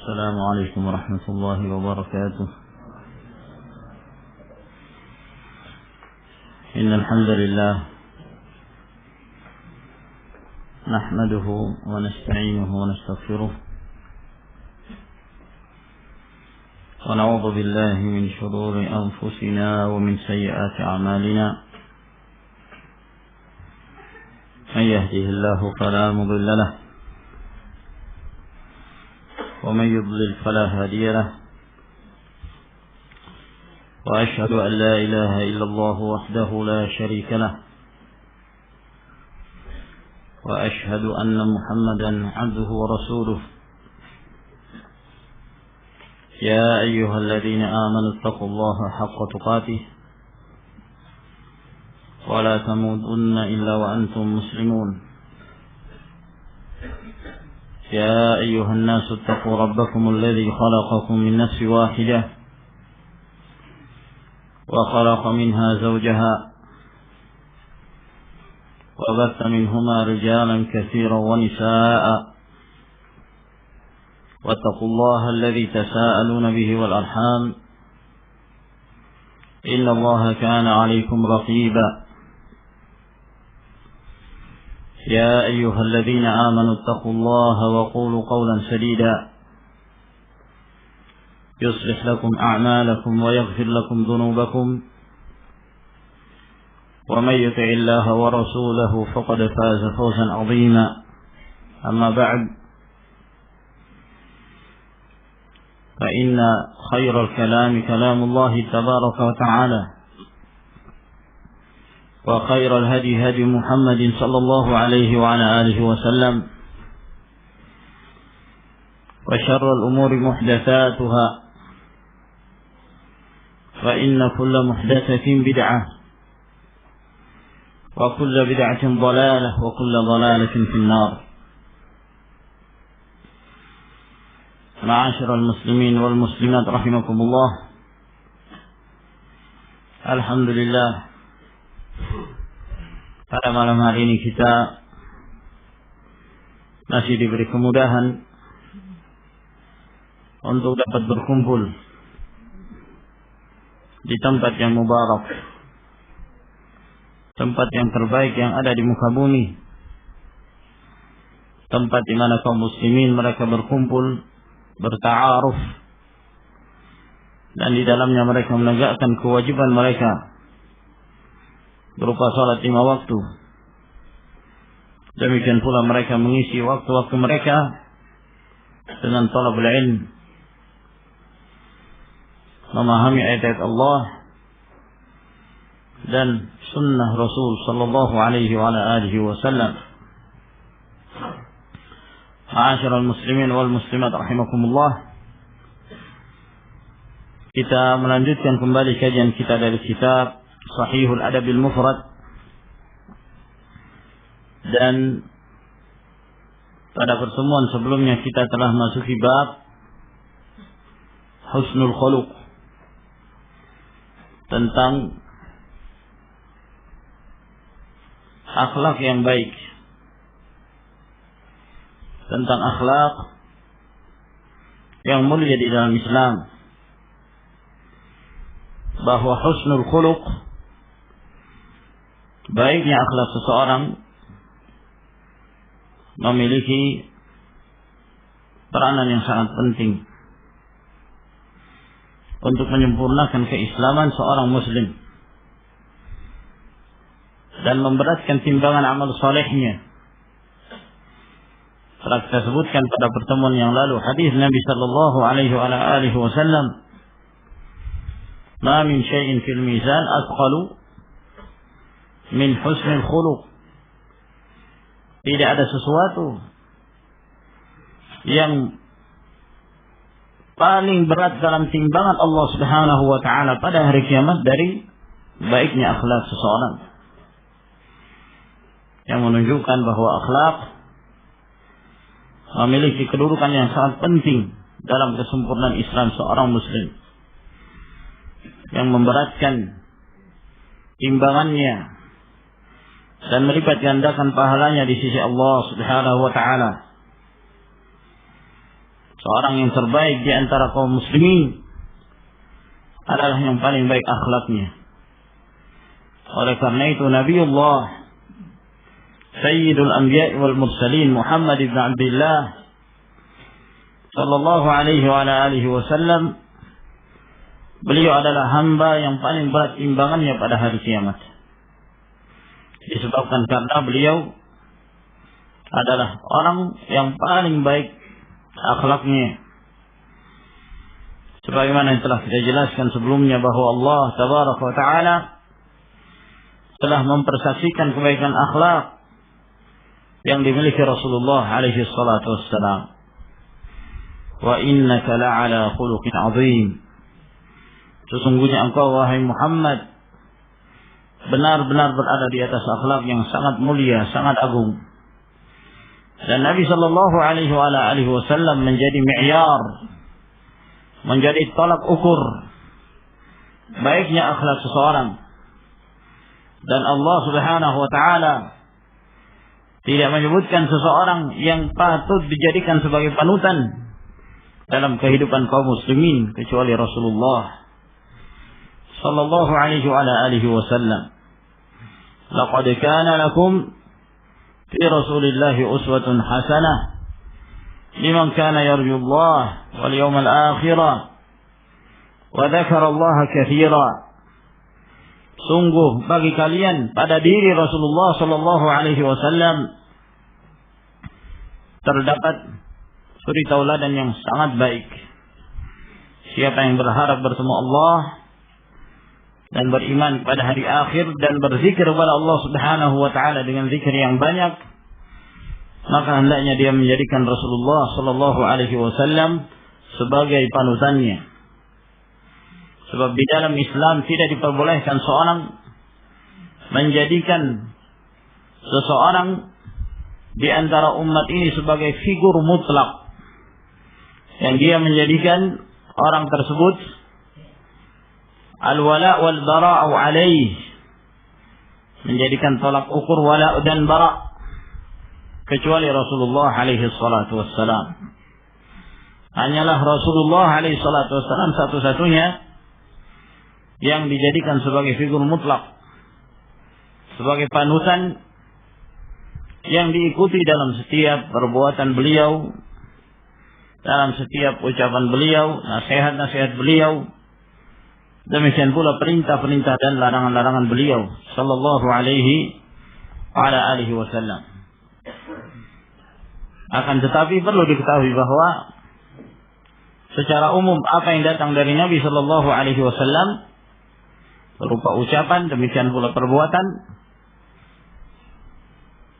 السلام عليكم ورحمة الله وبركاته. إن الحمد لله نحمده ونستعينه ونستغفره ونعوذ بالله من شرور أنفسنا ومن سيئات أعمالنا. من يهده الله فلا مضل له ومن يضلل فلا هادي له، وأشهد أن لا إله إلا الله وحده لا شريك له، وأشهد أن محمدا عبده ورسوله. يا أيها الذين آمنوا اتقوا الله حق تقاته ولا تموتن إلا وأنتم مسلمون. يا أيها الناس اتقوا ربكم الذي خلقكم من نفس واحدة وخلق منها زوجها وبث منهما رجالا كثيرا ونساء، واتقوا الله الذي تساءلون به والأرحام إن الله كان عليكم رقيبا. يا أيها الذين آمنوا اتقوا الله وقولوا قولا سديدا يصلح لكم أعمالكم ويغفر لكم ذنوبكم، ومن يطع الله ورسوله فقد فاز فوزا عظيما. أما بعد، فإن خير الكلام كلام الله تبارك وتعالى، وخير الهدي هدي محمد صلى الله عليه وعلى آله وسلم، وشر الأمور محدثاتها، فإن كل محدثة بدعة، وكل بدعة ضلالة، وكل ضلالة في النار. معاشر المسلمين والمسلمات رحمكم الله. Alhamdulillah, pada malam hari ini kita masih diberi kemudahan untuk dapat berkumpul di tempat yang mubarak, tempat yang terbaik yang ada di muka bumi, tempat di mana kaum muslimin mereka berkumpul, berta'aruf, dan di dalamnya mereka menegakkan kewajiban mereka berupa salat 5 waktu. Demikian pula mereka mengisi waktu-waktu mereka dengan talabul ilm, memahami ayat-ayat Allah dan sunnah Rasul sallallahu alaihi wa ala alihi wasallam. Ma'asyiral muslimin wal muslimat rahimakumullah. Kita melanjutkan kembali kajian kita dari kitab Sahihul Adabil Mufrad, dan pada pertemuan sebelumnya kita telah masuki bab husnul khuluq, tentang akhlak yang baik, tentang akhlak yang mulia di dalam Islam, bahwa husnul khuluq, baiknya akhlak seseorang, memiliki peranan yang sangat penting untuk menyempurnakan keislaman seorang muslim dan memberatkan timbangan amal salehnya. Telah kita sebutkan pada pertemuan yang lalu hadis Nabi sallallahu alaihi wasallam, "Ma min syai'in fil mizan athqalu min husnil khuluq." Tidak ada sesuatu yang paling berat dalam timbangan Allah Subhanahu wa taala pada hari kiamat dari baiknya akhlak seseorang, yang menunjukkan bahwa akhlak memiliki kedudukan yang sangat penting dalam kesempurnaan Islam seorang muslim, yang memberatkan timbangannya dan melipat gandakan pahalanya di sisi Allah Subhanahu wa taala. seorang yang terbaik di antara kaum muslimin adalah yang paling baik akhlaknya. Oleh karena itu Nabiullah Sayyidul Anbiya wal Mursalin Muhammad ibn Abdullah sallallahu alaihi wa alihi wasallam, beliau adalah hamba yang paling berat timbangannya pada hari kiamat. Disebabkan karena beliau adalah orang yang paling baik akhlaknya. Sebagaimana yang telah kita jelaskan sebelumnya bahwa Allah tabaraka wa ta'ala telah mempersaksikan kebaikan akhlak yang dimiliki Rasulullah alaihi salatu wassalam. Wa innaka la'ala khuluqin azim. Sesungguhnya engkau wahai Muhammad benar-benar berada di atas akhlak yang sangat mulia, sangat agung. Dan Nabi sallallahu alaihi wasallam menjadi mi'yar, menjadi tolak ukur baiknya akhlak seseorang. Dan Allah Subhanahu wa taala tidak menyebutkan seseorang yang patut dijadikan sebagai panutan dalam kehidupan kaum muslimin kecuali Rasulullah sallallahu alaihi wasallam. Laqad kana lakum fi Rasulillahi uswatun hasanah liman kana yarjullah wal yawmal akhir wa dzakara Allah katsira. Sungguh bagi kalian pada diri Rasulullah sallallahu alaihi wasallam terdapat suri tauladan yang sangat baik. Siapa yang berharap bertemu Allah dan beriman pada hari akhir dan berzikir kepada Allah Subhanahu wa taala dengan zikir yang banyak, maka hendaknya dia menjadikan Rasulullah sallallahu alaihi wasallam sebagai panutannya. Sebab di dalam Islam tidak diperbolehkan seorang menjadikan seseorang di antara umat ini sebagai figur mutlak yang dia menjadikan orang tersebut al-wala wal bara'u alaih, menjadikan tolak ukur wala dan bara' kecuali Rasulullah alaihi salatu wassalam. Hanyalah Rasulullah alaihi salatu wassalam satu-satunya yang dijadikan sebagai figur mutlak, sebagai panutan yang diikuti dalam setiap perbuatan beliau, dalam setiap ucapan beliau, nasihat-nasihat beliau, demikian pula perintah-perintah dan larangan-larangan beliau sallallahu alaihi wasallam. Akan tetapi perlu diketahui bahwa secara umum apa yang datang dari Nabi sallallahu alaihi wasallam berupa ucapan, demikian pula perbuatan,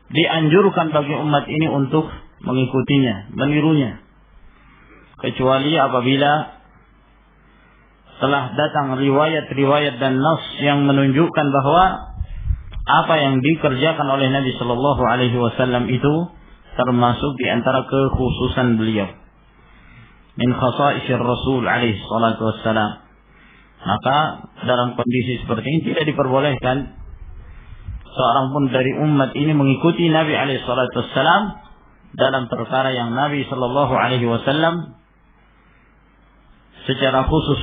dianjurkan bagi umat ini untuk mengikutinya, menirunya, kecuali apabila telah datang riwayat-riwayat dan nas yang menunjukkan bahwa apa yang dikerjakan oleh Nabi sallallahu alaihi wasallam itu termasuk di antara kekhususan beliau, min khasaisir Rasul alaihi salatu wassalam. Maka dalam kondisi seperti ini tidak diperbolehkan seorang pun dari umat ini mengikuti Nabi alaihi salatu wassalam dalam perkara yang Nabi sallallahu alaihi wasallam secara khusus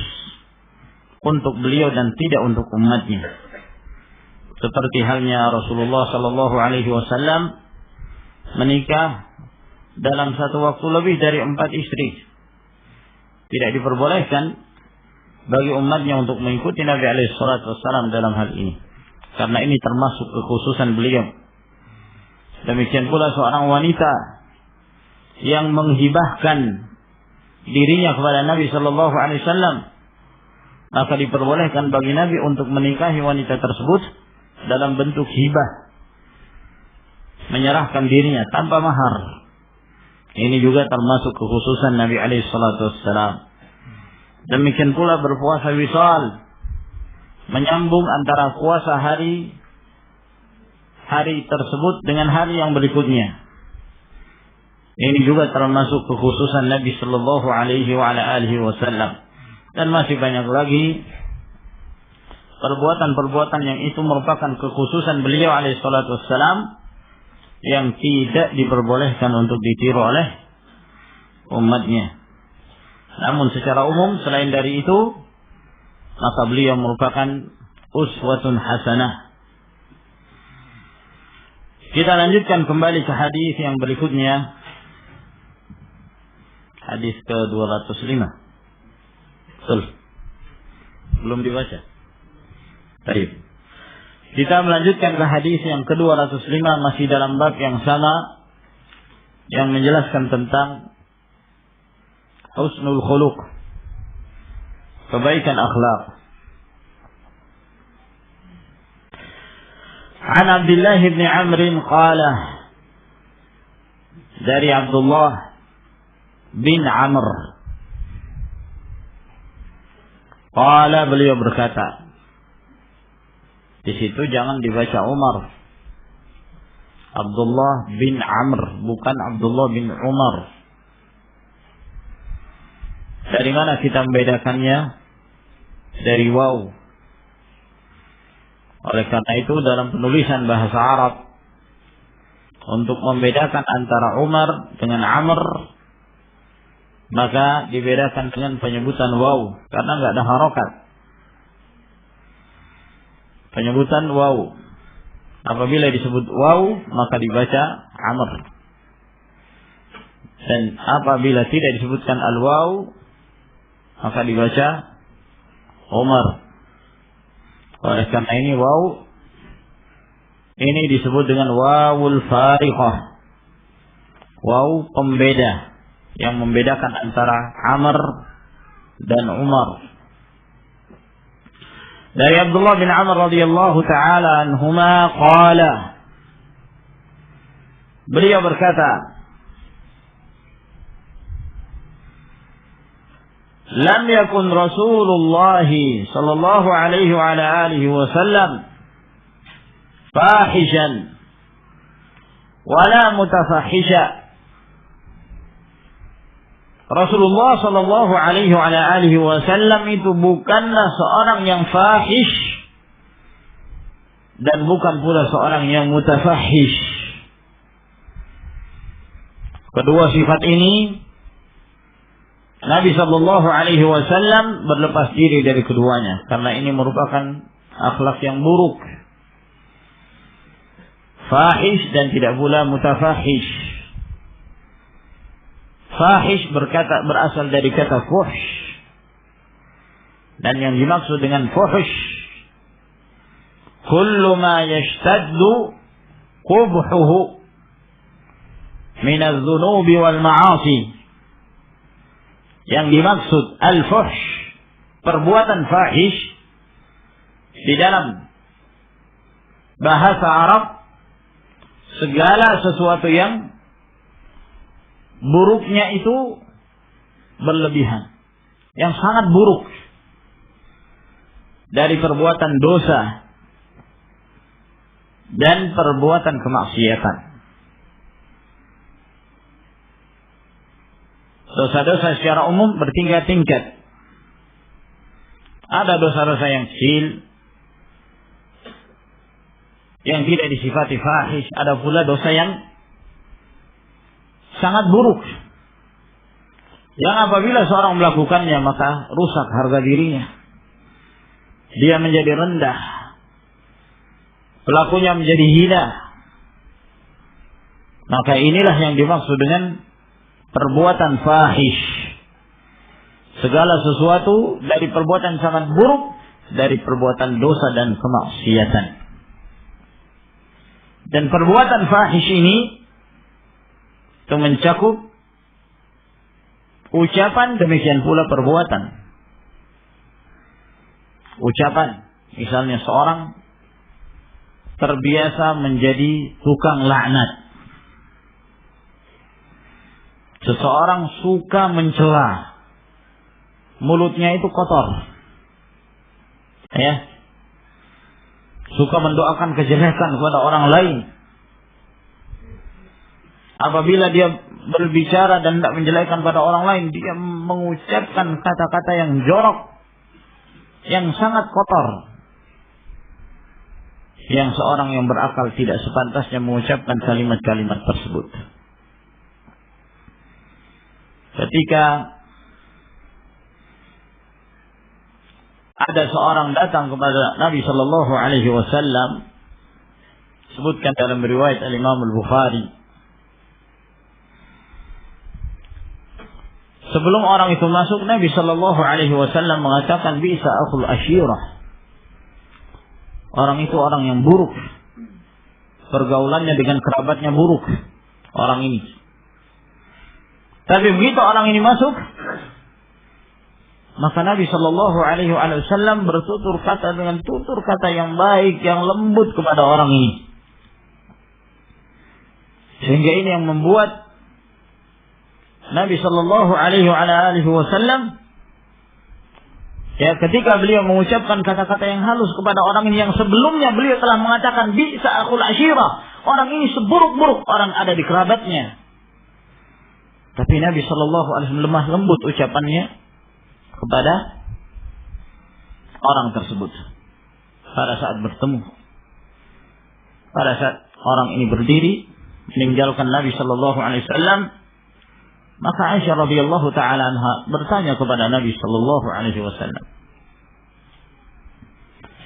untuk beliau dan tidak untuk umatnya. Seperti halnya Rasulullah sallallahu alaihi wasallam menikah dalam satu waktu lebih dari 4 istri. Tidak diperbolehkan bagi umatnya untuk mengikuti Nabi alaihi salatu wassalam dalam hal ini, karena ini termasuk kekhususan beliau. Demikian pula seorang wanita yang menghibahkan dirinya kepada Nabi sallallahu alaihi wasallam, maka diperbolehkan bagi Nabi untuk menikahi wanita tersebut dalam bentuk hibah, menyerahkan dirinya tanpa mahar. Ini juga termasuk kekhususan Nabi alaihi salatu wassalam. Demikian pula berpuasa wisal, menyambung antara puasa hari tersebut dengan hari yang berikutnya. Ini juga termasuk kekhususan Nabi sallallahu alaihi wasallam. Dan masih banyak lagi perbuatan-perbuatan yang itu merupakan kekhususan beliau alaihi salatu wassalam yang tidak diperbolehkan untuk ditiru oleh umatnya. Namun secara umum selain dari itu, maka beliau merupakan uswatun hasanah. Kita lanjutkan kembali ke hadis yang berikutnya. Hadis ke-205. Betul. Belum dibaca. Baik. Kita melanjutkan ke hadis yang ke-205 masih dalam bab yang sama yang menjelaskan tentang husnul khuluq, kebaikan akhlak. An Abdullah bin Amr qala, dari Abdullah bin Amr qala, beliau berkata, di situ jangan dibaca Umar, Abdullah bin Amr, bukan Abdullah bin Umar. Dari mana kita membedakannya? Dari waw. Oleh karena itu dalam penulisan bahasa Arab, untuk membedakan antara Umar dengan Amr, maka dibedakan dengan penyebutan waw, karena nggak ada harokat. Penyebutan waw. Apabila disebut waw, maka dibaca Amr. Dan apabila tidak disebutkan al-waw, maka dibaca Umar. Oleh karena ini waw ini disebut dengan wawul fariqah, waw pembeda yang membedakan antara Amr dan Umar. Dari Abdullah bin Amr radhiyallahu taala anhuma qala, beliau berkata, lam yakun Rasulullah sallallahu alaihi wa ala alihi wasallam fahishan wala mutafahisha. Rasulullah sallallahu alaihi wa ala alihi wasallam itu bukanlah seorang yang fahish dan bukan pula seorang yang mutafahish. Kedua sifat ini Nabi sallallahu alaihi wasallam berlepas diri dari keduanya, karena ini merupakan akhlak yang buruk. Fahish dan tidak pula mutafahish. Fahish berasal dari kata fuhsh, dan yang dimaksud dengan fuhsh kullu ma yashtaddu qubhuhu min adh-dhunubi wal ma'asi. Yang dimaksud al-fuhsh, perbuatan fahish di dalam bahasa Arab, segala sesuatu yang buruknya itu berlebihan, yang sangat buruk dari perbuatan dosa dan perbuatan kemaksiatan. Dosa-dosa secara umum bertingkat-tingkat. Ada dosa-dosa yang kecil yang tidak disifati fahish, ada pula dosa yang sangat buruk, yang apabila seorang melakukannya maka rusak harga dirinya, dia menjadi rendah, pelakunya menjadi hina. Maka inilah yang dimaksud dengan perbuatan fahish, segala sesuatu dari perbuatan sangat buruk, dari perbuatan dosa dan kemaksiatan. Dan perbuatan fahish ini itu mencakup ucapan, demikian pula perbuatan. Ucapan, misalnya seorang terbiasa menjadi tukang laknat. Seseorang suka mencela, mulutnya itu kotor, ya, suka mendoakan kejelekan kepada orang lain. Apabila dia berbicara dan tidak menjelekan pada orang lain, dia mengucapkan kata-kata yang jorok, yang sangat kotor, yang seorang yang berakal tidak sepantasnya mengucapkan kalimat-kalimat tersebut. Ketika ada seorang datang kepada Nabi sallallahu alaihi wasallam, sebutkan dalam riwayat Al-Imam Al-Bukhari. Sebelum orang itu masuk, Nabi sallallahu alaihi wasallam mengatakan, "Bisa akhul ashirah." Orang itu orang yang buruk. Pergaulannya dengan kerabatnya buruk. Orang ini. Tapi begitu orang ini masuk, maka Nabi sallallahu alaihi wasallam bertutur kata dengan tutur kata yang baik, yang lembut kepada orang ini. Sehingga ini yang membuat Nabi sallallahu alaihi wasallam, ya, ketika beliau mengucapkan kata-kata yang halus kepada orang ini yang sebelumnya beliau telah mengatakan bisa akhul ashirah, orang ini seburuk-buruk orang ada di kerabatnya. Tapi Nabi sallallahu alaihi wasallam lemah lembut ucapannya kepada orang tersebut. Pada saat bertemu, pada saat orang ini berdiri meninggalkan Nabi sallallahu alaihi wasallam, maka Aisyah radhiyallahu taala anha bertanya kepada Nabi sallallahu alaihi wasallam,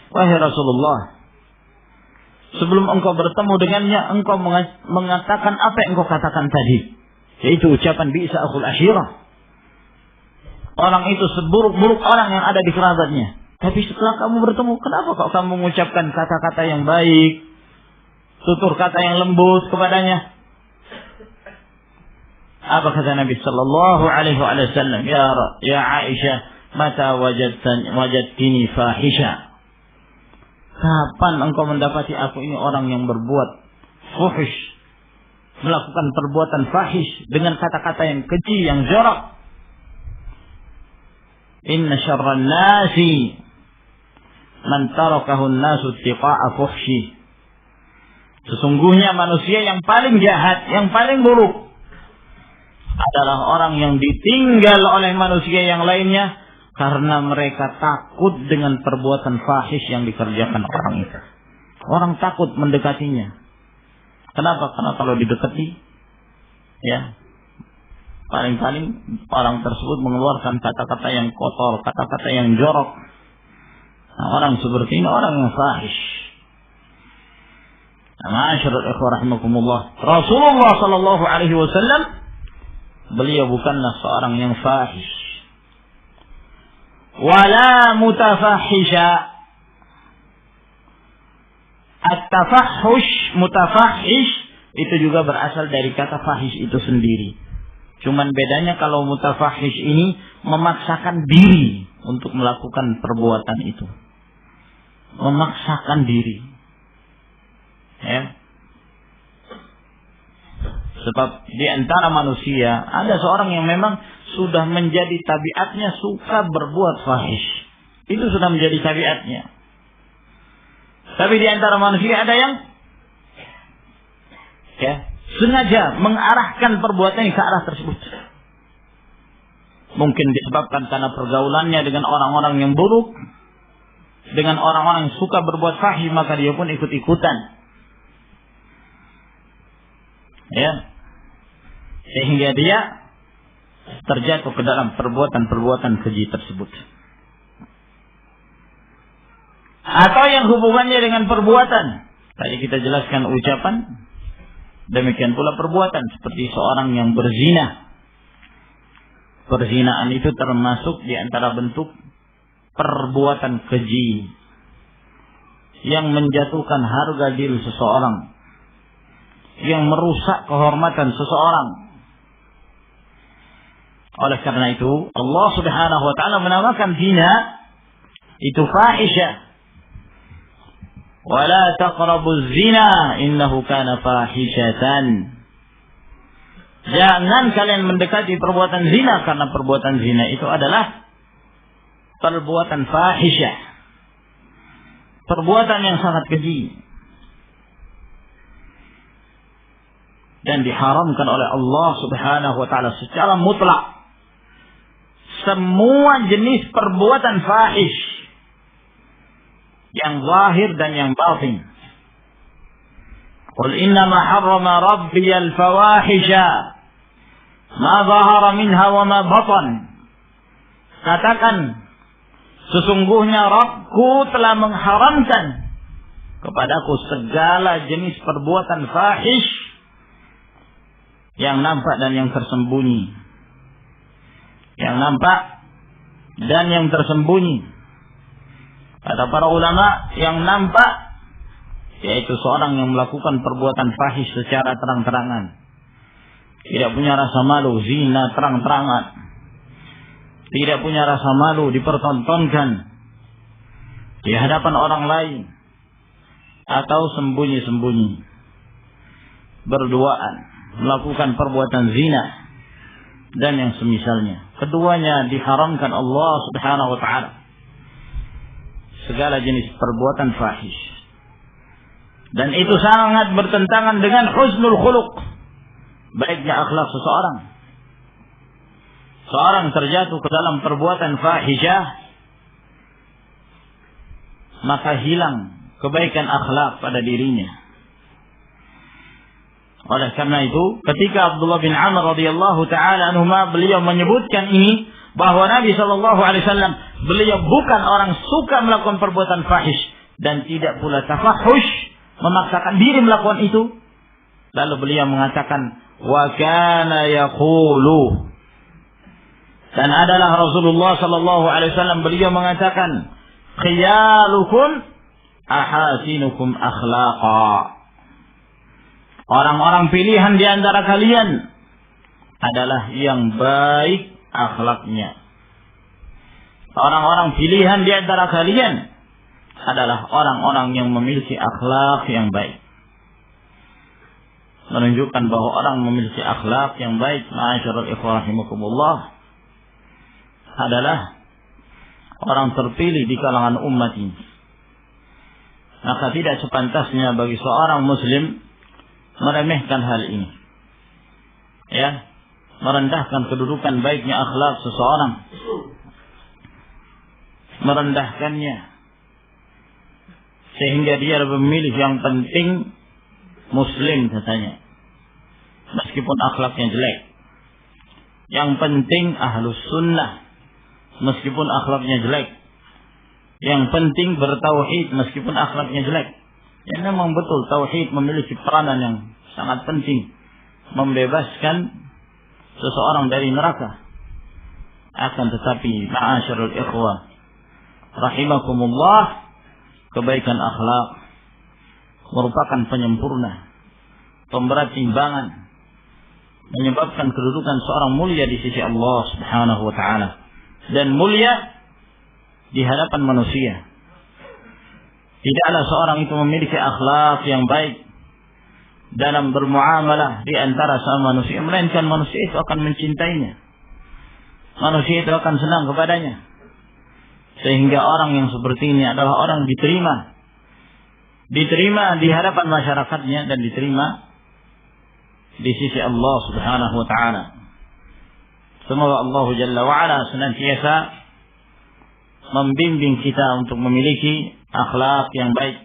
"Wahai Rasulullah, sebelum engkau bertemu dengannya, engkau mengatakan apa yang engkau katakan tadi, yaitu ucapan bisa akhul ashirah. Orang itu seburuk-buruk orang yang ada di kerabatnya. Tapi setelah kamu bertemu, kenapa kok kamu mengucapkan kata-kata yang baik, tutur kata yang lembut kepadanya?" Apa kata Nabi sallallahu alaihi wasallam? Ya Aisyah, mata wajadtini fahisha. Kapan engkau mendapati aku ini orang yang berbuat fuhish, melakukan perbuatan fahish dengan kata-kata yang keji, yang jorok? Inna syarran nasi man tarakahu an-nasu tiqa'a fuhshi. Sesungguhnya manusia yang paling jahat, yang paling buruk adalah orang yang ditinggal oleh manusia yang lainnya karena mereka takut dengan perbuatan fahish yang dikerjakan orang itu. Orang takut mendekatinya. Kenapa? Karena kalau didekati, ya, paling-paling orang tersebut mengeluarkan kata-kata yang kotor, kata-kata yang jorok. Nah, orang seperti ini orang yang fahish. Ma'asyiral ikhwah rahimakumullah, Rasulullah sallallahu alaihi wasallam beliau bukanlah seorang yang fahish. Wala mutafahisha. At-tafahush, mutafahish itu juga berasal dari kata fahish itu sendiri. Cuman bedanya kalau mutafahish ini memaksakan diri untuk melakukan perbuatan itu. Memaksakan diri. Ya. Sebab di antara manusia ada seorang yang memang sudah menjadi tabiatnya suka berbuat fahish. Itu sudah menjadi tabiatnya. Tapi di antara manusia ada yang, ya, sengaja mengarahkan perbuatannya ke arah tersebut. Mungkin disebabkan karena pergaulannya dengan orang-orang yang buruk, dengan orang-orang yang suka berbuat fahish, maka dia pun ikut-ikutan. Ya, sehingga dia terjatuh ke dalam perbuatan-perbuatan keji tersebut. Atau yang hubungannya dengan perbuatan. Tadi kita jelaskan ucapan, demikian pula perbuatan, seperti seorang yang berzina. Perzinaan itu termasuk di antara bentuk perbuatan keji yang menjatuhkan harga diri seseorang, yang merusak kehormatan seseorang. Oleh karena itu Allah subhanahu wa ta'ala menamakan zina itu fahisha. Wala taqrabuz zina innahu kana fahishatan. Jangan kalian mendekati perbuatan zina, karena perbuatan zina itu adalah perbuatan fahisha, perbuatan yang sangat keji, dan diharamkan oleh Allah subhanahu wa ta'ala secara mutlak. Semua jenis perbuatan fahish, yang zahir dan yang batin. Qul innama harrama rabbiyal fawahisha ma zahara minha wa ma batan. Katakan, Sesungguhnya Rabbku telah mengharamkan kepadaku segala jenis perbuatan fahish yang nampak dan yang tersembunyi. Yang nampak dan yang tersembunyi. Kata para ulama, yang nampak yaitu seorang yang melakukan perbuatan fahish secara terang-terangan, tidak punya rasa malu, zina terang-terangan, tidak punya rasa malu dipertontonkan di hadapan orang lain, atau sembunyi-sembunyi berduaan melakukan perbuatan zina dan yang semisalnya. Keduanya diharamkan Allah Subhanahu wa taala. Segala jenis perbuatan fahish. Dan itu sangat bertentangan dengan husnul khuluq, baiknya akhlak seseorang. Seorang terjatuh ke dalam perbuatan fahishah, maka hilang kebaikan akhlak pada dirinya. Oleh karena itu, ketika Abdullah bin Amr radhiyallahu taala anhuma beliau menyebutkan ini, bahwa Nabi sallallahu alaihi wasallam beliau bukan orang suka melakukan perbuatan fahish dan tidak pula tafahush, memaksakan diri melakukan itu. Lalu beliau mengatakan, wa kana yaqulu, dan adalah Rasulullah sallallahu alaihi wasallam beliau mengatakan, khiyalukum ahasinukum akhlaqa. Orang-orang pilihan di antara kalian adalah yang baik akhlaknya. Orang-orang pilihan di antara kalian adalah orang-orang yang memiliki akhlak yang baik. Menunjukkan bahwa orang memiliki akhlak yang baik, ma'asyiral ikhwah rahimakumullah, adalah orang terpilih di kalangan umat ini. Maka tidak sepantasnya bagi seorang muslim meremehkan hal ini, ya, merendahkan kedudukan baiknya akhlak seseorang, merendahkannya sehingga dia memilih yang penting muslim katanya, meskipun akhlaknya jelek. Yang penting ahlus sunnah, meskipun akhlaknya jelek. Yang penting bertauhid meskipun akhlaknya jelek. Ya, memang betul tauhid memiliki peranan yang sangat penting, membebaskan seseorang dari neraka. Akan tetapi ma'asyarul ikhwah rahimakumullah, kebaikan akhlak merupakan penyempurna, pemberat timbangan, menyebabkan kedudukan seorang mulia di sisi Allah Subhanahu wa taala dan mulia di hadapan manusia. Tidaklah seorang itu memiliki akhlak yang baik dalam bermuamalah di antara sama manusia, melainkan manusia itu akan mencintainya, manusia itu akan senang kepadanya. Sehingga orang yang seperti ini adalah orang diterima di hadapan masyarakatnya dan diterima di sisi Allah Subhanahu wa taala. Semoga Allah Jalla wa Ala senantiasa membimbing kita untuk memiliki akhlak yang baik.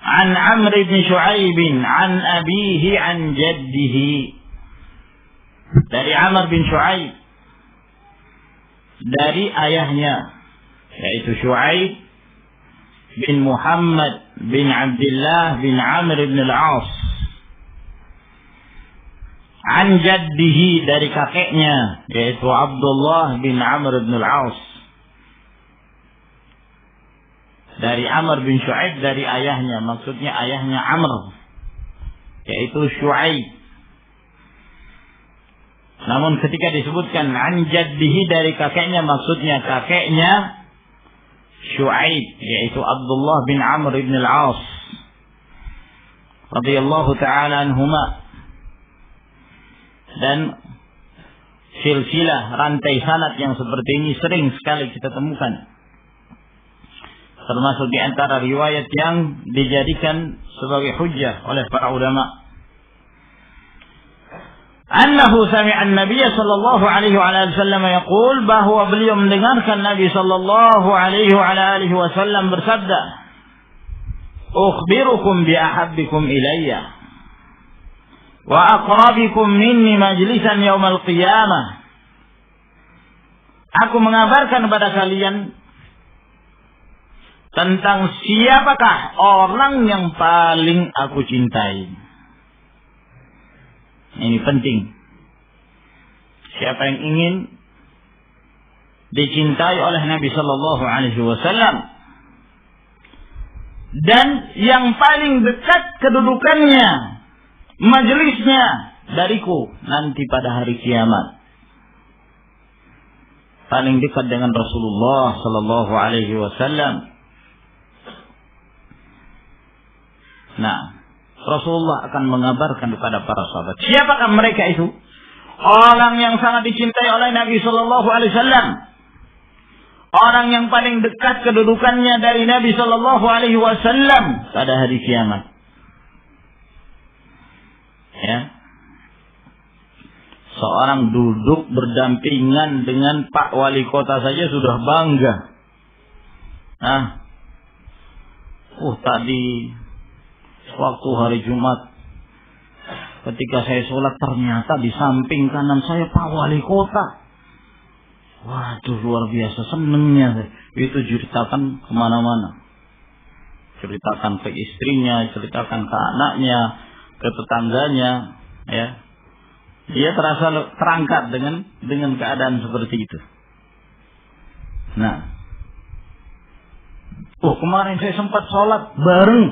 An Amr bin Shu'aib an abihi an jaddihi. Dari Amr bin Shu'aib, dari ayahnya, yaitu Shu'aib bin Muhammad bin Abdullah bin Amr bin al-As. An jaddihi, dari kakeknya, yaitu Abdullah bin Amr bin al-As. Dari Amr bin Shu'aib, dari ayahnya, maksudnya ayahnya Amr, yaitu Shu'aib. Namun ketika disebutkan an jaddihi, dari kakeknya, maksudnya kakeknya Shu'aib, yaitu Abdullah bin Amr bin al-As radhiyallahu ta'ala anhuma. Dan silsilah rantai sanad yang seperti ini sering sekali kita temukan, termasuk di antara riwayat yang dijadikan sebagai hujjah oleh para ulama. Annahu sami'a an-nabiy sallallahu alaihi wa alihi wasallam yaqul, bahwa beliau mendengarkan Nabi sallallahu alaihi wa alihi wasallam bersabda, "Ukhbirukum bi ahabbikum ilayya wa aqrabikum minni majlisan yaumal qiyamah, Aku mengabarkan kepada kalian tentang siapakah orang yang paling aku cintai. Ini penting. Siapa yang ingin dicintai oleh Nabi Sallallahu Alaihi Wasallam dan yang paling dekat kedudukannya, majelisnya dariku nanti pada hari kiamat. Paling dekat dengan Rasulullah Sallallahu Alaihi Wasallam. Nah, Rasulullah akan mengabarkan kepada para sahabat. Siapakah mereka itu? Orang yang sangat dicintai oleh Nabi Sallallahu Alaihi Wasallam. Orang yang paling dekat kedudukannya dari Nabi Sallallahu Alaihi Wasallam pada hari kiamat. Ya. Seorang duduk berdampingan dengan Pak Wali Kota saja sudah bangga. Nah, tadi waktu hari Jumat ketika saya sholat ternyata di samping kanan saya Pak Wali Kota. Waduh, luar biasa senengnya. Itu ceritakan kemana-mana. Ceritakan ke istrinya, ceritakan ke anaknya, ke tetangganya. Ya, dia terasa terangkat dengan keadaan seperti itu. Nah, kemarin saya sempat sholat bareng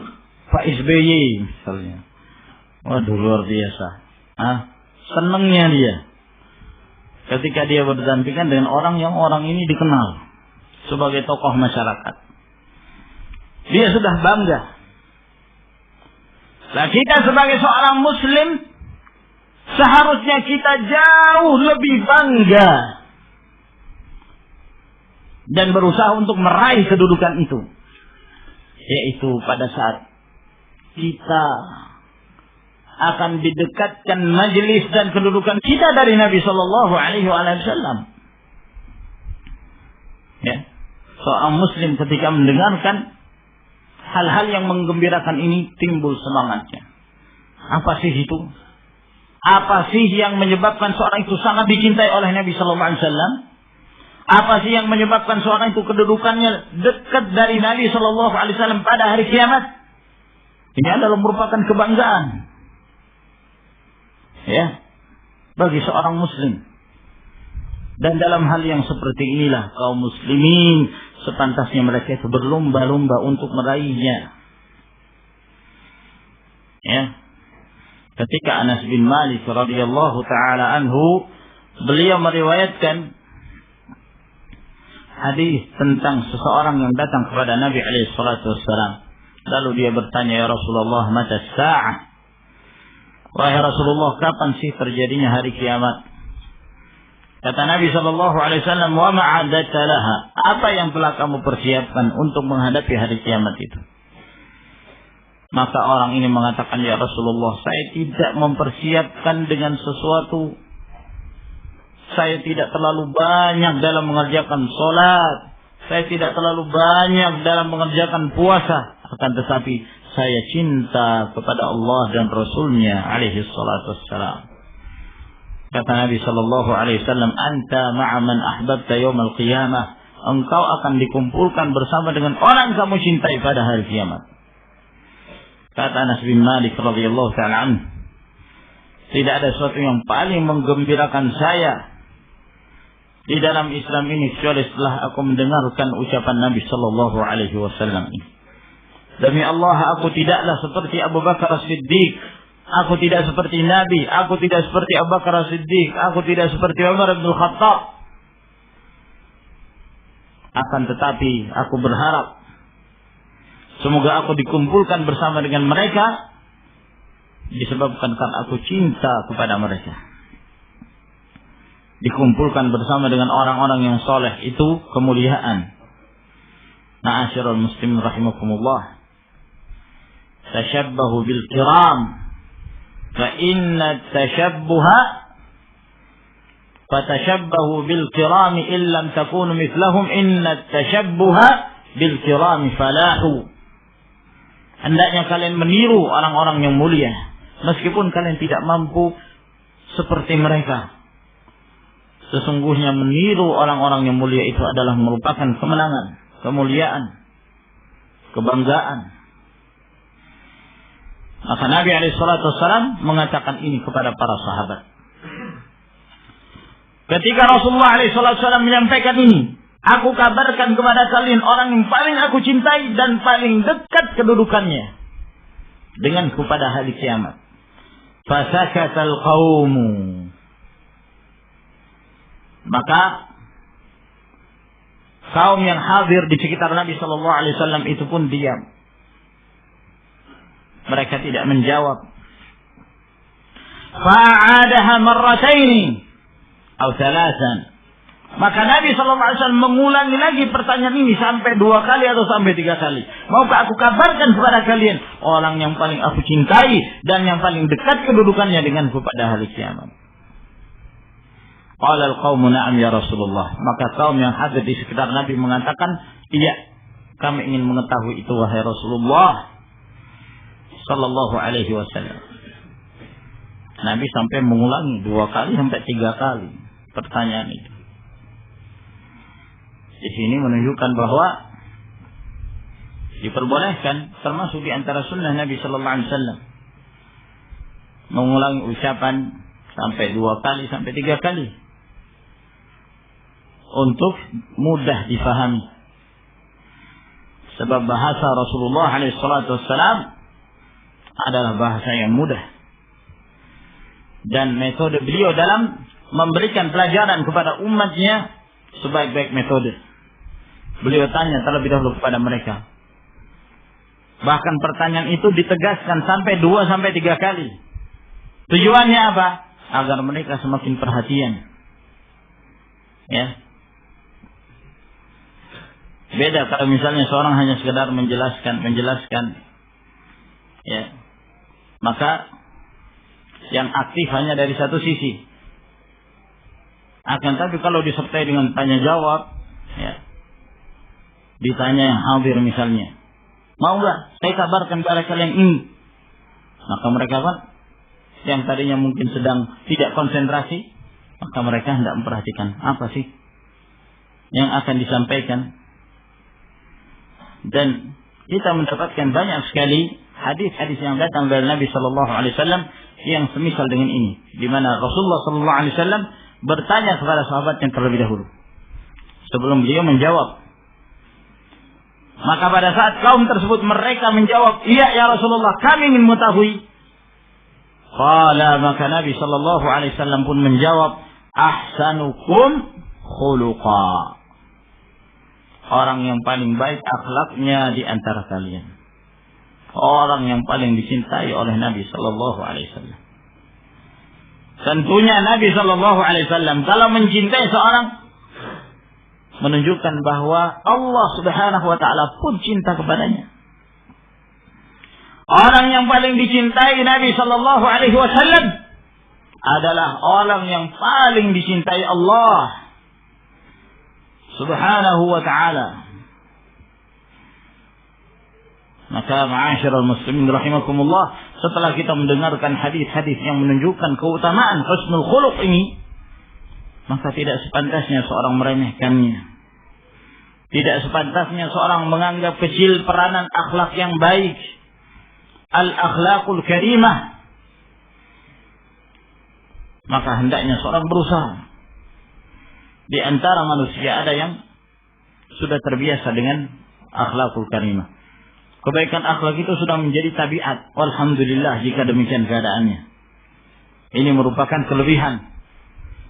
Pak SBY misalnya. Waduh, luar biasa. Senengnya dia ketika dia berdampingan dengan orang yang orang ini dikenal sebagai tokoh masyarakat. Dia sudah bangga. Nah, kita sebagai seorang muslim seharusnya kita jauh lebih bangga dan berusaha untuk meraih kedudukan itu, yaitu pada saat kita akan didekatkan majelis dan kedudukan kita dari Nabi Sallallahu Alaihi Wasallam. Ya, seorang muslim ketika mendengarkan hal-hal yang menggembirakan ini timbul semangatnya. Apa sih itu? Apa sih yang menyebabkan seorang itu sangat dicintai oleh Nabi Sallallahu Alaihi Wasallam? Apa sih yang menyebabkan seorang itu kedudukannya dekat dari Nabi Sallallahu Alaihi Wasallam pada hari kiamat? Ini adalah merupakan kebanggaan. Ya, bagi seorang muslim. Dan dalam hal yang seperti inilah kaum muslimin sepantasnya mereka itu berlomba-lomba untuk meraihnya. Ya. Ketika Anas bin Malik radhiyallahu taala anhu, beliau meriwayatkan hadis tentang seseorang yang datang kepada Nabi alaihi salatu wassalam. Lalu dia bertanya, "Ya Rasulullah, mata sa'ah?" Wahai Rasulullah, kapan sih terjadinya hari kiamat? Kata Nabi Sallallahu Alaihi Wasallam, wa ma'adata laha. Apa yang telah kamu persiapkan untuk menghadapi hari kiamat itu? Maka orang ini mengatakan, ya Rasulullah, saya tidak mempersiapkan dengan sesuatu. Saya tidak terlalu banyak dalam mengerjakan sholat. Saya tidak terlalu banyak dalam mengerjakan puasa. Akan tetapi saya cinta kepada Allah dan Rasulnya alaihi salatu wassalam. Kata Nabi Sallallahu Alaihi Wasallam, anta ma'a man ahbabta yawmal qiyamah. Engkau akan dikumpulkan bersama dengan orang kamu cintai pada hari kiamat. Kata Anas bin Malik radhiyallahu ta'ala anhu, tidak ada sesuatu yang paling menggembirakan saya di dalam Islam ini kecuali setelah aku mendengarkan ucapan Nabi Sallallahu Alaihi Wasallam ini. Demi Allah, aku tidaklah seperti Abu Bakar As-Siddiq. Aku tidak seperti Nabi. Aku tidak seperti Abu Bakar As-Siddiq. Aku tidak seperti Umar bin Khattab. Akan tetapi, aku berharap semoga aku dikumpulkan bersama dengan mereka disebabkan karena aku cinta kepada mereka. Dikumpulkan bersama dengan orang-orang yang soleh, itu kemuliaan. Ma'asyiral muslimin rahimakumullah. Tashabbahu bil kiram fa inna tashabbuha fatashabbahu bil kiram illam takunu mithlahum inna tashabbuha bil kiram falahu. Hendaknya kalian meniru orang-orang yang mulia meskipun kalian tidak mampu seperti mereka. Sesungguhnya meniru orang-orang yang mulia itu adalah merupakan kemenangan, kemuliaan, kebanggaan. Maka Nabi SAW mengatakan ini kepada para sahabat. Ketika Rasulullah SAW menyampaikan ini, aku kabarkan kepada kalian orang yang paling aku cintai dan paling dekat kedudukannya denganku pada hari kiamat. Fasakatal qaumu. Maka kaum yang hadir di sekitar Nabi sallallahu alaihi wasallam itu pun diam. Mereka tidak menjawab. Fa'adaha marrataini atau thalathan. Maka Nabi sallallahu alaihi wasallam mengulangi lagi pertanyaan ini sampai 2 kali atau sampai 3 kali. Maukah aku kabarkan kepada kalian orang yang paling aku cintai dan yang paling dekat kedudukannya denganku pada hari kiamat? Qala al-qaumu na'am ya Rasulullah. Maka kaum yang hadir di sekitar Nabi mengatakan, iya, kami ingin mengetahui itu wahai Rasulullah sallallahu alaihi wasallam. Nabi sampai mengulangi 2 kali sampai 3 kali pertanyaan itu. Di sini menunjukkan bahwa diperbolehkan, termasuk di antara sunnah Nabi sallallahu alaihi wasallam, mengulangi ucapan sampai 2 kali sampai 3 kali untuk mudah difahami. Sebab bahasa Rasulullah SAW adalah bahasa yang mudah. Dan metode beliau dalam memberikan pelajaran kepada umatnya sebaik-baik metode. Beliau tanya terlebih dahulu kepada mereka. Bahkan pertanyaan itu ditegaskan sampai 2 sampai 3 kali. Tujuannya apa? Agar mereka semakin perhatian. Ya. Beda kalau misalnya seorang hanya sekedar menjelaskan. Ya. Maka yang aktif hanya dari satu sisi. Akan tapi kalau disertai dengan tanya jawab, ya. Ditanya yang hadir misalnya, mau enggak saya kabarkan kepada kalian ini? Maka mereka yang tadinya mungkin sedang tidak konsentrasi, maka mereka hendak memperhatikan apa sih yang akan disampaikan. Dan kita mendapatkan banyak sekali hadis-hadis yang datang dari Nabi sallallahu alaihi wasallam yang semisal dengan ini, di mana Rasulullah sallallahu alaihi wasallam bertanya kepada sahabatnya terlebih dahulu sebelum beliau menjawab. Maka pada saat kaum tersebut mereka menjawab, iya ya Rasulullah, kami ingin mengetahui. Qala, maka Nabi sallallahu alaihi wasallam pun menjawab, ahsanukum khuluqa. Orang yang paling baik akhlaknya di antara kalian. Orang yang paling dicintai oleh Nabi sallallahu alaihi wasallam. Tentunya Nabi sallallahu alaihi wasallam kalau mencintai seorang menunjukkan bahwa Allah Subhanahu wa taala pun cinta kepadanya. Orang yang paling dicintai Nabi sallallahu alaihi wasallam adalah orang yang paling dicintai Allah Subhanahu wa taala. Maka ma'asyiral muslimin rahimakumullah, setelah kita mendengarkan hadis-hadis yang menunjukkan keutamaan husnul khuluq ini, maka tidak sepantasnya seorang meremehkannya. Tidak sepantasnya seorang menganggap kecil peranan akhlak yang baik. Al-akhlaqul karimah. Maka hendaknya seorang berusaha. Di antara manusia ada yang sudah terbiasa dengan akhlaqul karimah. Kebaikan akhlak itu sudah menjadi tabiat. Alhamdulillah jika demikian keadaannya. Ini merupakan kelebihan.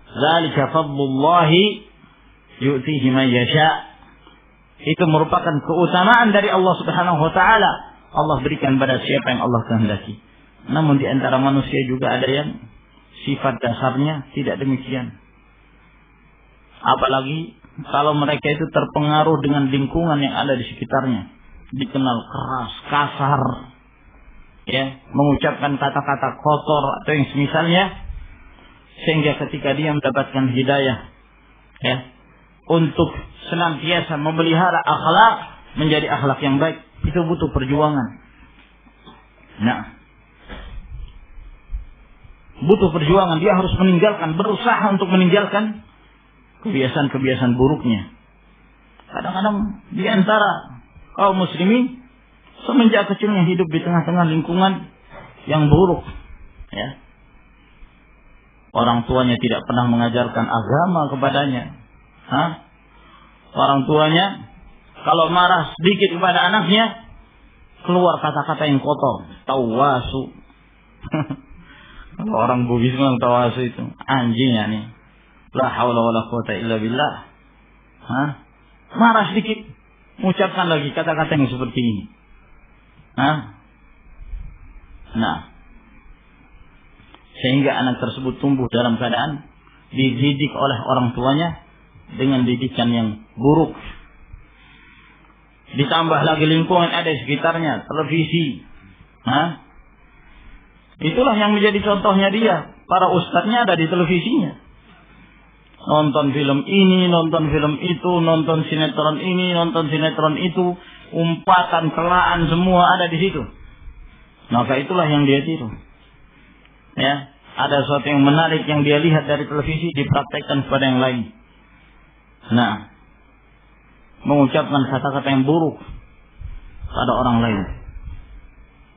Dzalika fadlullahi yu'tihi man yasha'. Itu merupakan keutamaan dari Allah Subhanahu wa taala. Allah berikan pada siapa yang Allah kehendaki. Namun di antara manusia juga ada yang sifat dasarnya tidak demikian. Apalagi kalau mereka itu terpengaruh dengan lingkungan yang ada di sekitarnya. Dikenal keras, kasar, ya, mengucapkan kata-kata kotor atau yang semisalnya, sehingga ketika dia mendapatkan hidayah, ya, untuk senantiasa memelihara akhlak menjadi akhlak yang baik, itu butuh perjuangan. Nah, butuh perjuangan. Dia harus meninggalkan, berusaha untuk meninggalkan kebiasaan-kebiasaan buruknya. Kadang-kadang di antara kaum muslimin semenjak kecilnya hidup di tengah-tengah lingkungan yang buruk, ya. Orang tuanya tidak pernah mengajarkan agama kepadanya. Orang tuanya kalau marah sedikit kepada anaknya, keluar kata-kata yang kotor, tawasu. Kalau orang Bugis bilang tawasu itu anjingnya nih. La haula wala quwata illa billah. Marah sedikit, mengucapkan lagi kata-kata yang seperti ini. Nah, sehingga anak tersebut tumbuh dalam keadaan dididik oleh orang tuanya dengan didikan yang buruk. Ditambah lagi lingkungan ada di sekitarnya, televisi. Itulah yang menjadi contohnya dia. Para ustadznya ada di televisinya. Nonton film ini, nonton film itu, nonton sinetron ini, nonton sinetron itu, umpatan, celaan semua ada di situ. Maka itulah yang dia tiru. Ya, ada sesuatu yang menarik yang dia lihat dari televisi dipraktekkan kepada yang lain. Nah, mengucapkan kata-kata yang buruk pada orang lain.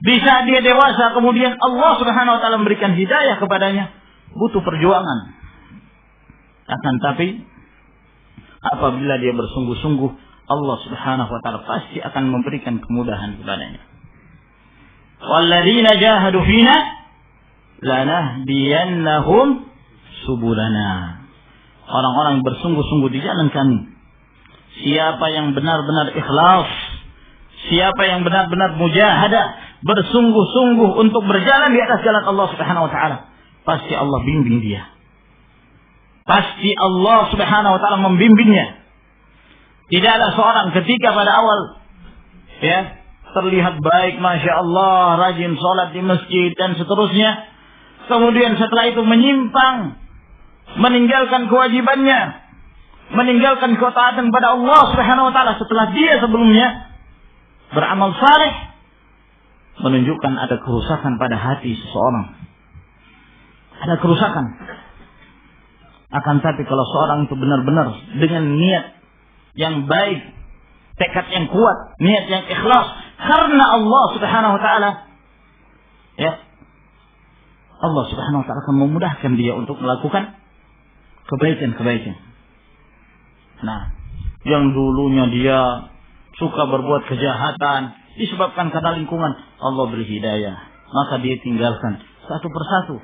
Bisa dia dewasa kemudian Allah Subhanahu wa taala memberikan hidayah kepadanya, butuh perjuangan. Akan tapi apabila dia bersungguh-sungguh, Allah Subhanahu wa taala pasti akan memberikan kemudahan kepadanya. Walladzina jahadu fina lanahdiyannahum subulana. Orang-orang bersungguh-sungguh di jalan kami. Siapa yang benar-benar ikhlas, siapa yang benar-benar mujahadah, bersungguh-sungguh untuk berjalan di atas jalan Allah Subhanahu wa taala, pasti Allah bimbing dia. Pasti Allah Subhanahu wa taala membimbingnya. Tidak ada seorang ketika pada awal terlihat baik, Masya Allah, rajin sholat di masjid dan seterusnya, kemudian setelah itu menyimpang, meninggalkan kewajibannya, meninggalkan ketaatan kepada Allah Subhanahu wa taala setelah dia sebelumnya beramal saleh, menunjukkan ada kerusakan pada hati seseorang. Ada kerusakan. Akan tapi kalau seorang itu benar-benar dengan niat yang baik, tekad yang kuat, niat yang ikhlas karena Allah Subhanahu wa taala, Allah Subhanahu wa taala akan memudahkan dia untuk melakukan kebaikan-kebaikan. Nah, yang dulunya dia suka berbuat kejahatan disebabkan karena lingkungan, Allah beri hidayah, maka dia tinggalkan satu persatu.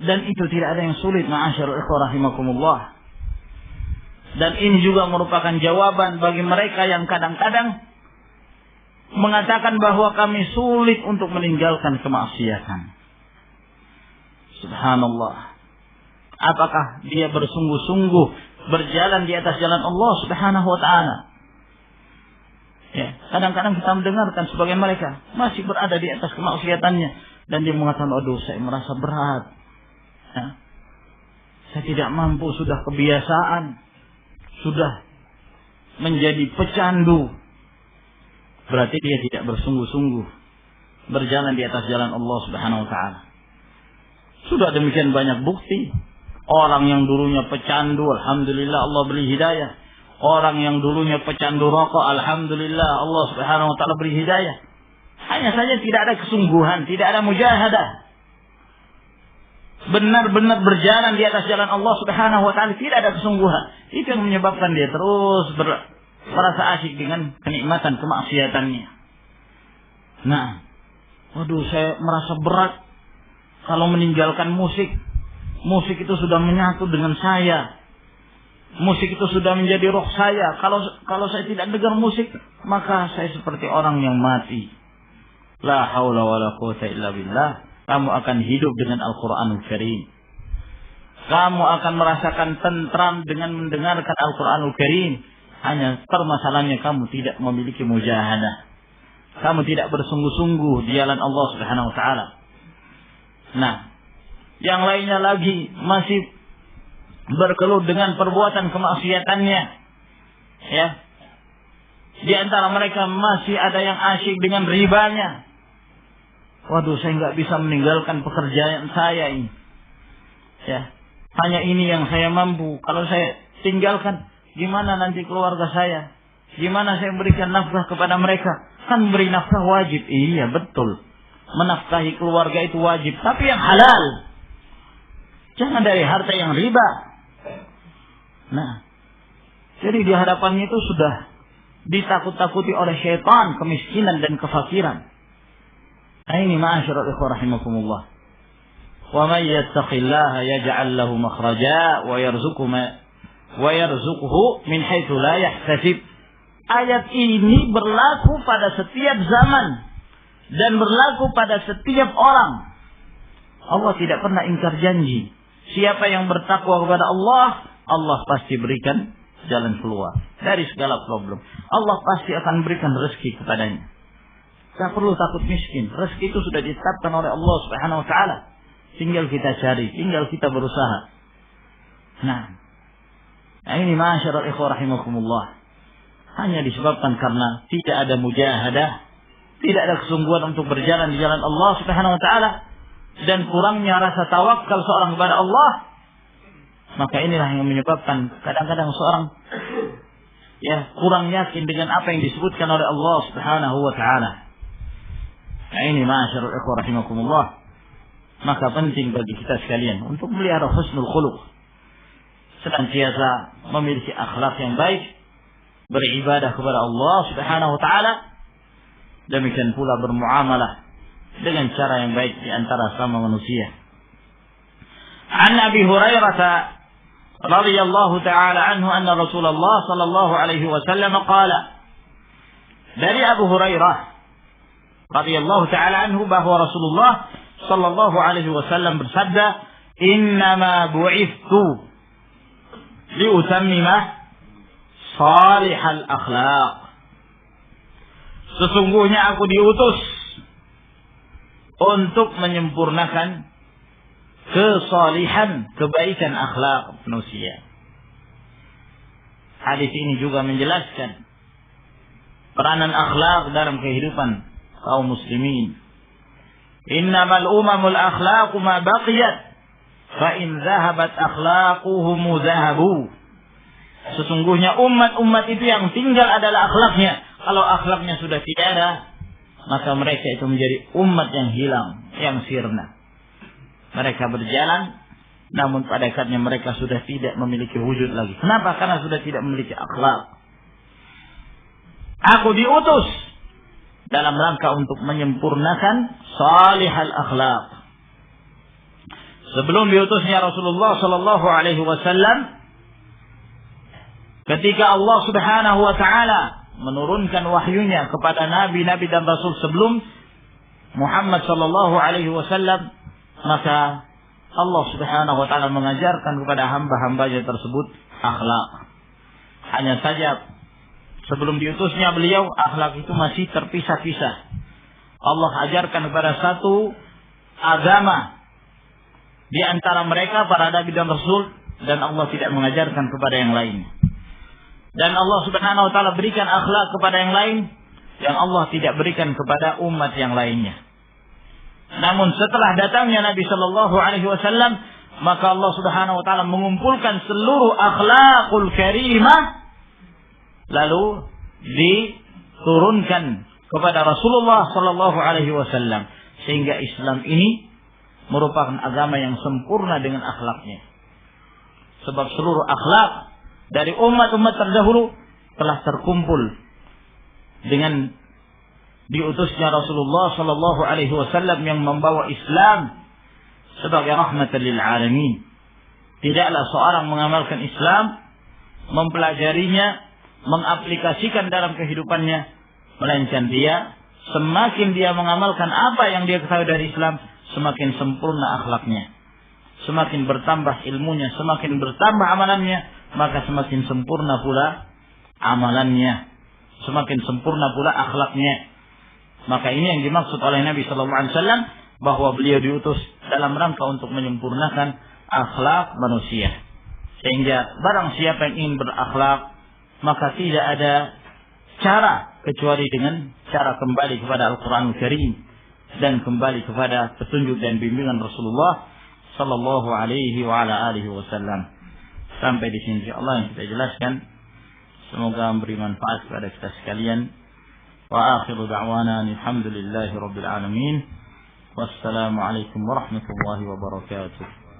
Dan itu tidak ada yang sulit, ma'asyarul ikhwah rahimakumullah. Dan ini juga merupakan jawaban bagi mereka yang kadang-kadang mengatakan bahwa kami sulit untuk meninggalkan kemaksiatan. Subhanallah. Apakah dia bersungguh-sungguh berjalan di atas jalan Allah Subhanahu wa taala? Ya, kadang-kadang kita mendengarkan sebagian mereka masih berada di atas kemaksiatannya dan dia mengatakan, "Aduh, saya merasa berat. Saya tidak mampu, sudah kebiasaan, sudah menjadi pecandu." Berarti dia tidak bersungguh-sungguh berjalan di atas jalan Allah Subhanahu wa taala. Sudah demikian banyak bukti. Orang yang dulunya pecandu, alhamdulillah Allah beri hidayah. Orang yang dulunya pecandu rokok, alhamdulillah Allah Subhanahu wa taala beri hidayah. Hanya saja tidak ada kesungguhan, tidak ada mujahadah. Benar-benar berjalan di atas jalan Allah Subhanahu wa taala, tidak ada kesungguhan. Itu yang menyebabkan dia terus merasa asyik dengan kenikmatan kemaksiatannya. Nah, waduh, saya merasa berat kalau meninggalkan musik. Musik itu sudah menyatu dengan saya. Musik itu sudah menjadi roh saya. Kalau saya tidak dengar musik, maka saya seperti orang yang mati. La haula wala quwata illa billah. Kamu akan hidup dengan Al-Quranul Karim. Kamu akan merasakan tentram dengan mendengarkan Al-Quranul Karim. Hanya permasalahannya kamu tidak memiliki mujahadah. Kamu tidak bersungguh-sungguh di jalan Allah Subhanahu wa taala. Nah, yang lainnya lagi masih berkeluh dengan perbuatan kemaksiatannya. Ya. Di antara mereka masih ada yang asyik dengan ribanya. Waduh, saya nggak bisa meninggalkan pekerjaan saya ini. Ya, Hanya ini yang saya mampu. Kalau saya tinggalkan, gimana nanti keluarga saya? Gimana saya berikan nafkah kepada mereka? Kan beri nafkah wajib. Iya, betul. Menafkahi keluarga itu wajib. Tapi yang halal. Jangan dari harta yang riba. Nah, jadi di hadapannya itu sudah ditakut-takuti oleh syaitan, kemiskinan dan kefakiran. Nah, ini ma'asyiral ikhwah rahimakumullah. Wa may yattaqillaha yaj'al lahu makhraja wa yarzuquhu min haitsu la yahtasib. Ayat ini berlaku pada setiap zaman dan berlaku pada setiap orang. Allah tidak pernah ingkar janji. Siapa yang bertakwa kepada Allah, Allah pasti berikan jalan keluar dari segala problem. Allah pasti akan berikan rezeki kepadanya. Tak perlu takut miskin. Rezeki itu sudah ditetapkan oleh Allah Subhanahu wa taala. Tinggal kita cari, tinggal kita berusaha. Nah ini ma'asyiral ikhwah rahimakumullah. Hanya disebabkan karena tidak ada mujahadah, tidak ada kesungguhan untuk berjalan di jalan Allah Subhanahu wa taala, dan kurangnya rasa tawakal seorang kepada Allah. Maka inilah yang menyebabkan kadang-kadang seorang kurang yakin dengan apa yang disebutkan oleh Allah Subhanahu wa taala. Nah ini ma'asyiral ikhwah rahimakumullah. Maka penting bagi kita sekalian untuk melihara husnul khuluq, senantiasa memiliki akhlak yang baik, beribadah kepada Allah Subhanahu wa taala, demikian pula bermuamalah dengan cara yang baik di antara sama manusia. An Abi Hurairah radhiyallahu taala anhu anna Rasulullah sallallahu alaihi wasallam qala. Dari Abu Hurairah radhiyallahu taala anhu bahwa Rasulullah sallallahu alaihi wasallam bersabda, "Innama bu'ithtu liutammima salihal akhlaq." Sesungguhnya aku diutus untuk menyempurnakan kesalihan, kebaikan akhlak manusia. Hadis ini juga menjelaskan peranan akhlak dalam kehidupan kaum muslimin. Innamal umamul akhlaqu ma baqiyat fa in dhahabat akhlaquhum dhahabu. Sesungguhnya umat-umat itu yang tinggal adalah akhlaknya. Kalau akhlaknya sudah tidak ada, maka mereka itu menjadi umat yang hilang, yang sirna. Mereka berjalan, namun pada akhirnya mereka sudah tidak memiliki wujud lagi. Kenapa? Karena sudah tidak memiliki akhlak. Aku diutus dalam rangka untuk menyempurnakan salihal akhlak. Sebelum diutusnya Rasulullah sallallahu alaihi wasallam, ketika Allah Subhanahu wa taala menurunkan wahyunya kepada nabi-nabi dan rasul sebelum Muhammad sallallahu alaihi wasallam, maka Allah Subhanahu wa taala mengajarkan kepada hamba-hambanya tersebut akhlak. Hanya saja sebelum diutusnya beliau, akhlak itu masih terpisah-pisah. Allah ajarkan kepada satu agama di antara mereka para nabi dan rasul, dan Allah tidak mengajarkan kepada yang lain. Dan Allah Subhanahu wa taala berikan akhlak kepada yang lain yang Allah tidak berikan kepada umat yang lainnya. Namun setelah datangnya Nabi sallallahu alaihi wasallam, maka Allah Subhanahu wa taala mengumpulkan seluruh akhlakul karimah lalu diturunkan kepada Rasulullah sallallahu alaihi wasallam, sehingga Islam ini merupakan agama yang sempurna dengan akhlaknya. Sebab seluruh akhlak dari umat-umat terdahulu telah terkumpul dengan diutusnya Rasulullah sallallahu alaihi wasallam yang membawa Islam sebagai rahmatan lil alamin. Tidaklah seorang mengamalkan Islam, mempelajarinya, mengaplikasikan dalam kehidupannya, melainkan dia semakin dia mengamalkan apa yang dia ketahui dari Islam, semakin sempurna akhlaknya, semakin bertambah ilmunya, semakin bertambah amalannya, maka semakin sempurna pula amalannya, semakin sempurna pula akhlaknya. Maka ini yang dimaksud oleh Nabi sallallahu alaihi wasallam, bahwa beliau diutus dalam rangka untuk menyempurnakan akhlak manusia. Sehingga barang siapa yang ingin berakhlak, maka tidak ada cara kecuali dengan cara kembali kepada Al-Quranul Karim dan kembali kepada petunjuk dan bimbingan Rasulullah sallallahu alaihi wa ala alihi wasallam. Sampai di sini insyaallah yang kita jelaskan. Semoga memberi manfaat kepada kita sekalian. Wa akhiru da'wana alhamdulillahi rabbil alamin. Wassalamu alaikum warahmatullahi wabarakatuh.